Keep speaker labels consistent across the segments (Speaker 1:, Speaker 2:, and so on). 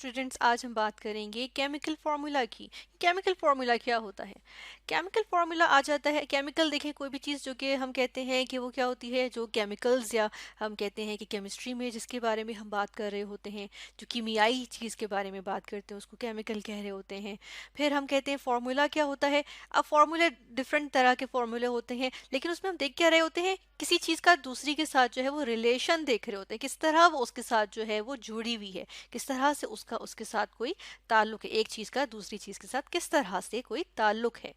Speaker 1: Students, आज हम बात करेंगे केमिकल फार्मूला की। केमिकल फार्मूला क्या होता है? केमिकल फार्मूला आ जाता है, केमिकल देखें कोई भी चीज़ जो कि हम कहते हैं कि वो क्या होती है, जो केमिकल्स या हम कहते हैं कि केमिस्ट्री में जिसके बारे में हम बात कर रहे होते हैं, जो कीमियाई चीज़ के बारे में बात करते हैं उसको केमिकल कह रहे होते हैं। फिर हम कहते हैं फार्मूला क्या होता है। अब फार्मूले डिफरेंट तरह के फार्मूले होते हैं, लेकिन उसमें हम देख क्या रहे होते हैं, किसी चीज़ का दूसरी के साथ जो है वो रिलेशन देख रहे होते हैं, किस तरह वो उसके साथ जो है वो जुड़ी हुई है, किस तरह से उसका उसके साथ कोई ताल्लुक है, एक चीज़ का दूसरी चीज़ के साथ किस तरह से कोई ताल्लुक है।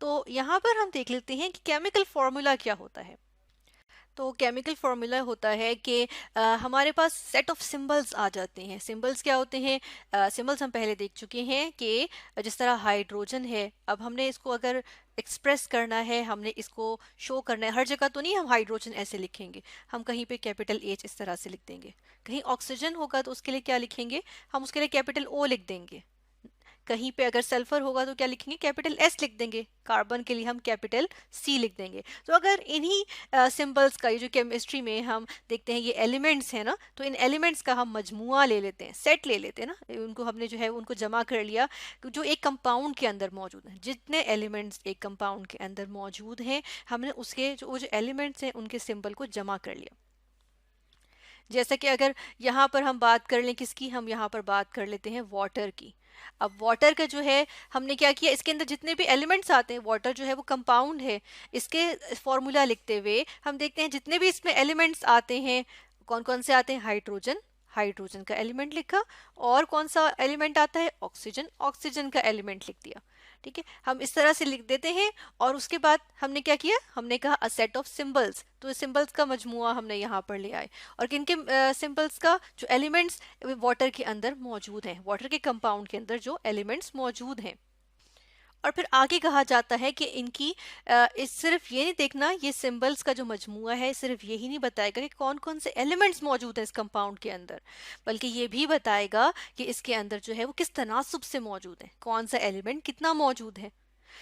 Speaker 1: तो यहाँ पर हम देख लेते हैं कि केमिकल फॉर्मूला क्या होता है। तो केमिकल फार्मूला होता है कि हमारे पास सेट ऑफ सिंबल्स आ जाते हैं। सिंबल्स क्या होते हैं? सिंबल्स हम पहले देख चुके हैं कि जिस तरह हाइड्रोजन है, अब हमने इसको अगर एक्सप्रेस करना है, हमने इसको शो करना है, हर जगह तो नहीं हम हाइड्रोजन ऐसे लिखेंगे, हम कहीं पे कैपिटल एच इस तरह से लिख देंगे। कहीं ऑक्सीजन होगा तो उसके लिए क्या लिखेंगे, हम उसके लिए कैपिटल ओ लिख देंगे। कहीं पे अगर सल्फर होगा तो क्या लिखेंगे, कैपिटल एस लिख देंगे। कार्बन के लिए हम कैपिटल सी लिख देंगे। तो अगर इन्हीं सिंबल्स का, ये जो केमिस्ट्री में हम देखते हैं ये एलिमेंट्स हैं ना, तो इन एलिमेंट्स का हम मजमुआ ले लेते हैं, सेट ले लेते हैं ना, उनको हमने जो है उनको जमा कर लिया, जो एक कंपाउंड के अंदर मौजूद है। जितने एलिमेंट्स एक कंपाउंड के अंदर मौजूद हैं, हमने उसके जो एलिमेंट्स हैं उनके सिंबल को जमा कर लिया। जैसे कि अगर यहाँ पर हम बात कर लें किसकी, हम यहाँ पर बात कर लेते हैं वाटर की। अब वाटर का जो है हमने क्या किया, इसके अंदर जितने भी एलिमेंट्स आते हैं, वाटर जो है वो कंपाउंड है, इसके फॉर्मूला लिखते हुए हम देखते हैं जितने भी इसमें एलिमेंट्स आते हैं, कौन कौन से आते हैं, हाइड्रोजन, हाइड्रोजन का एलिमेंट लिखा, और कौन सा एलिमेंट आता है, ऑक्सीजन, ऑक्सीजन का एलिमेंट लिख दिया। ठीक है, हम इस तरह से लिख देते हैं। और उसके बाद हमने क्या किया, हमने कहा अ सेट ऑफ सिंबल्स, तो सिंबल्स का मजमुआ हमने यहाँ पर ले आए। और किन के सिंबल्स का, जो एलिमेंट्स वाटर के अंदर मौजूद हैं, वाटर के कंपाउंड के अंदर जो एलिमेंट्स मौजूद हैं। और फिर आगे कहा जाता है कि इनकी इस सिर्फ ये नहीं देखना, ये सिंबल्स का जो मजमुआ है सिर्फ यही नहीं बताएगा कि कौन कौन से एलिमेंट्स मौजूद हैं इस कंपाउंड के अंदर, बल्कि ये भी बताएगा कि इसके अंदर जो है वो किस तनासुब से मौजूद है, कौन सा एलिमेंट कितना मौजूद है।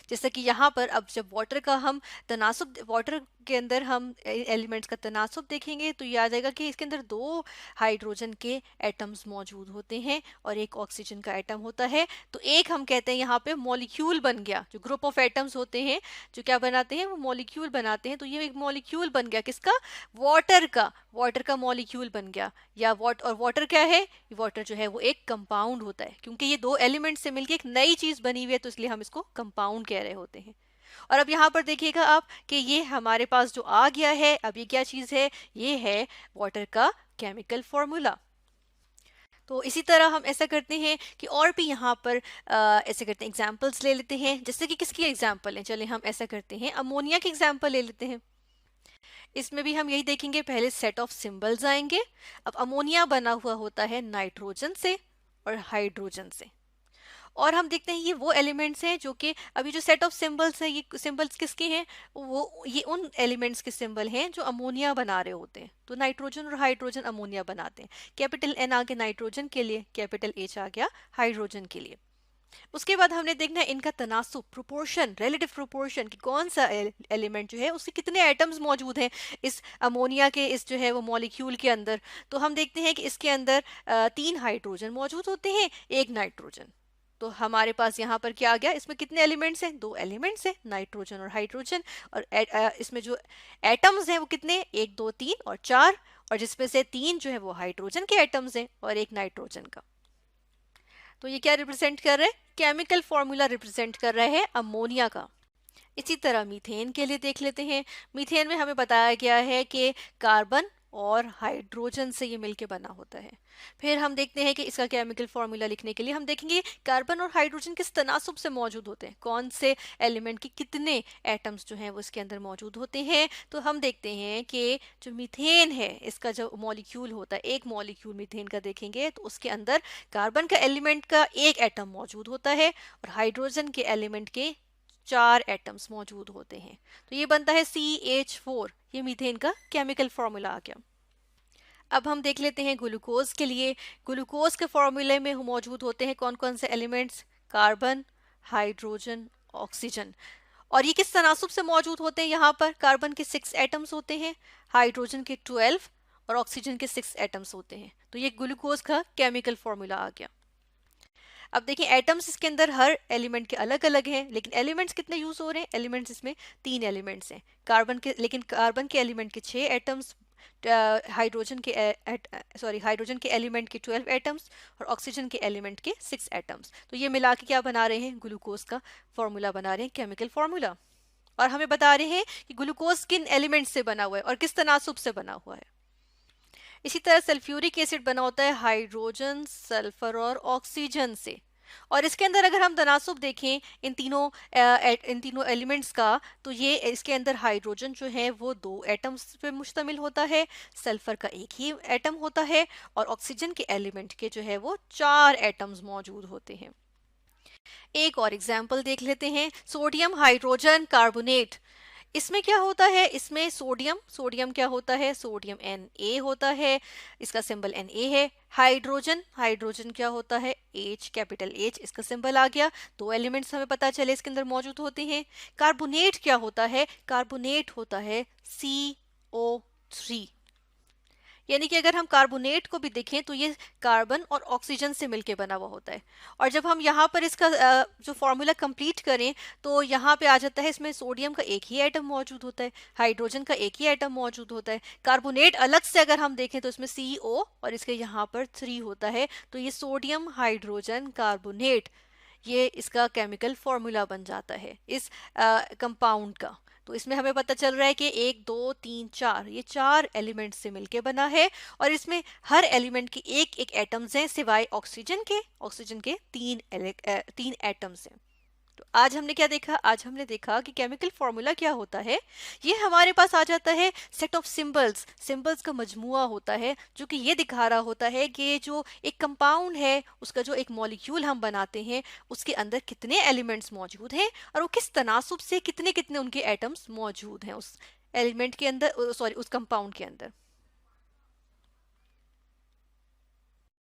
Speaker 1: जैसे कि यहाँ पर अब जब वाटर का हम तनासुब, वाटर के अंदर हम एलिमेंट्स का तनासुब देखेंगे तो ये आ जाएगा कि इसके अंदर दो हाइड्रोजन के एटम्स मौजूद होते हैं और एक ऑक्सीजन का एटम होता है। तो एक हम कहते हैं यहाँ पे मॉलिक्यूल बन गया, जो ग्रुप ऑफ एटम्स होते हैं जो क्या बनाते हैं, वो मॉलिक्यूल बनाते हैं। तो ये एक मॉलिक्यूल बन गया किसका, वाटर का, वाटर का मॉलिक्यूल बन गया। या और वाटर क्या है, वाटर जो है वो एक कंपाउंड होता है, क्योंकि ये दो एलिमेंट से मिलकर एक नई चीज बनी हुई है, तो इसलिए हम इसको कंपाउंड कह रहे होते हैं। और अब यहाँ पर देखिएगा आप कि ये हमारे पास जो आ गया है, अब ये क्या चीज है, ये है वाटर का केमिकल फॉर्मूला। तो इसी तरह हम ऐसा करते हैं कि और भी यहाँ पर ऐसे करते हैं, एग्जाम्पल्स ले लेते हैं। जैसे कि किसकी एग्जाम्पल है, चले हम ऐसा करते हैं, अमोनिया की एग्जाम्पल ले लेते हैं। इसमें भी हम यही देखेंगे, पहले सेट ऑफ सिंबल्स आएंगे। अब अमोनिया बना हुआ होता है नाइट्रोजन से और हाइड्रोजन से। और हम देखते हैं ये वो एलिमेंट्स हैं जो कि अभी जो सेट ऑफ सिंबल्स है, ये सिंबल्स किसके हैं, वो ये उन एलिमेंट्स के सिंबल हैं जो अमोनिया बना रहे होते हैं। तो नाइट्रोजन और हाइड्रोजन अमोनिया बनाते हैं। कैपिटल एन आ गया नाइट्रोजन के लिए, कैपिटल एच आ गया हाइड्रोजन के लिए। उसके बाद हमने देखना है इनका तनासुब, प्रोपोर्शन, रिलेटिव प्रोपोर्शन, कि कौन सा एलिमेंट जो है उसके कितने एटम्स मौजूद हैं इस अमोनिया के, इस जो है वो मॉलिक्यूल के अंदर। तो हम देखते हैं कि इसके अंदर 3 हाइड्रोजन मौजूद होते हैं, 1 नाइट्रोजन। तो हमारे पास यहाँ पर क्या आ गया, इसमें कितने एलिमेंट्स हैं, 2 एलिमेंट्स हैं, नाइट्रोजन और हाइड्रोजन। और इसमें जो एटम्स हैं वो कितने, 1 2 3 और 4, और जिसमें से 3 जो है वो हाइड्रोजन के एटम्स हैं और 1 नाइट्रोजन का। तो ये क्या रिप्रेजेंट कर रहा है, केमिकल फॉर्मूला रिप्रेजेंट कर रहा है अमोनिया का। इसी तरह मीथेन के लिए देख लेते हैं। मीथेन में हमें बताया गया है कि कार्बन और हाइड्रोजन से ये मिलके बना होता है। फिर हम देखते हैं कि इसका केमिकल फॉर्मूला लिखने के लिए हम देखेंगे कार्बन और हाइड्रोजन किस तनासुब से मौजूद होते हैं, कौन से एलिमेंट के कितने एटम्स जो हैं वो इसके अंदर मौजूद होते हैं। तो हम देखते हैं कि जो मीथेन है, इसका जो मॉलिक्यूल होता है, एक मॉलिक्यूल मीथेन का देखेंगे तो उसके अंदर कार्बन का एलिमेंट का एक एटम मौजूद होता है और हाइड्रोजन के एलिमेंट के 4 एटम्स मौजूद होते हैं। तो ये बनता है CH4, ये मीथेन का केमिकल फॉर्मूला आ गया। अब हम देख लेते हैं ग्लूकोज के लिए। ग्लूकोज के फॉर्मूले में मौजूद होते हैं कौन कौन से एलिमेंट्स, कार्बन, हाइड्रोजन, ऑक्सीजन। और ये किस तनासुब से मौजूद होते हैं, यहाँ पर कार्बन के 6 एटम्स होते हैं, हाइड्रोजन के 12 और ऑक्सीजन के 6 एटम्स होते हैं। तो ये ग्लूकोज का केमिकल फॉर्मूला आ गया। अब देखिए एटम्स इसके अंदर हर एलिमेंट के अलग अलग हैं, लेकिन एलिमेंट्स कितने यूज हो रहे हैं? एलिमेंट्स इसमें 3 एलिमेंट्स हैं। कार्बन के, लेकिन कार्बन के एलिमेंट के 6 एटम्स, हाइड्रोजन के हाइड्रोजन के एलिमेंट के 12 एटम्स और ऑक्सीजन के एलिमेंट के 6 एटम्स। तो ये मिला के क्या बना रहे हैं? ग्लूकोज का फॉर्मूला बना रहे हैं, केमिकल फॉर्मूला। और हमें बता रहे हैं कि ग्लूकोज किन एलिमेंट से बना हुआ है और किस तनासुब से बना हुआ है। इसी तरह सल्फ्यूरिक एसिड बना होता है हाइड्रोजन, सल्फर और ऑक्सीजन से। और इसके अंदर अगर हम तनासुब देखें इन तीनों एलिमेंट्स का, तो ये इसके अंदर हाइड्रोजन जो है वो 2 एटम्स पे मुश्तमिल होता है, सल्फर का एक ही एटम होता है, और ऑक्सीजन के एलिमेंट के जो है वो 4 एटम्स मौजूद होते हैं। एक और एग्जाम्पल देख लेते हैं, सोडियम हाइड्रोजन कार्बोनेट। इसमें क्या होता है? इसमें सोडियम सोडियम क्या होता है? सोडियम Na होता है, इसका सिंबल Na है। हाइड्रोजन हाइड्रोजन क्या होता है? H, कैपिटल H, इसका सिंबल आ गया। 2 एलिमेंट्स हमें पता चले इसके अंदर मौजूद होते हैं। कार्बोनेट क्या होता है? कार्बोनेट होता है CO3। यानी कि अगर हम कार्बोनेट को भी देखें तो ये कार्बन और ऑक्सीजन से मिलके बना हुआ होता है। और जब हम यहाँ पर इसका जो फॉर्मूला कंप्लीट करें तो यहाँ पे आ जाता है, इसमें सोडियम का एक ही एटम मौजूद होता है, हाइड्रोजन का एक ही एटम मौजूद होता है। कार्बोनेट अलग से अगर हम देखें तो इसमें CO और इसके यहाँ पर 3 होता है। तो ये सोडियम हाइड्रोजन कार्बोनेट, ये इसका केमिकल फॉर्मूला बन जाता है इस कंपाउंड का। तो इसमें हमें पता चल रहा है कि 1 2 3 4, ये 4 एलिमेंट से मिलके बना है। और इसमें हर एलिमेंट के एक एक एटम्स हैं, सिवाय ऑक्सीजन के 3 एटम्स हैं। तो आज हमने क्या देखा? आज हमने देखा कि केमिकल फॉर्मूला क्या होता है। ये हमारे पास आ जाता है सेट ऑफ सिंबल्स, सिंबल्स का मजमुआ होता है, जो कि ये दिखा रहा होता है कि जो एक कंपाउंड है उसका जो एक मॉलिक्यूल हम बनाते हैं उसके अंदर कितने एलिमेंट्स मौजूद हैं और वो किस तनासुब से कितने कितने उनके एटम्स मौजूद हैं उस एलिमेंट के अंदर, सॉरी उस कंपाउंड के अंदर।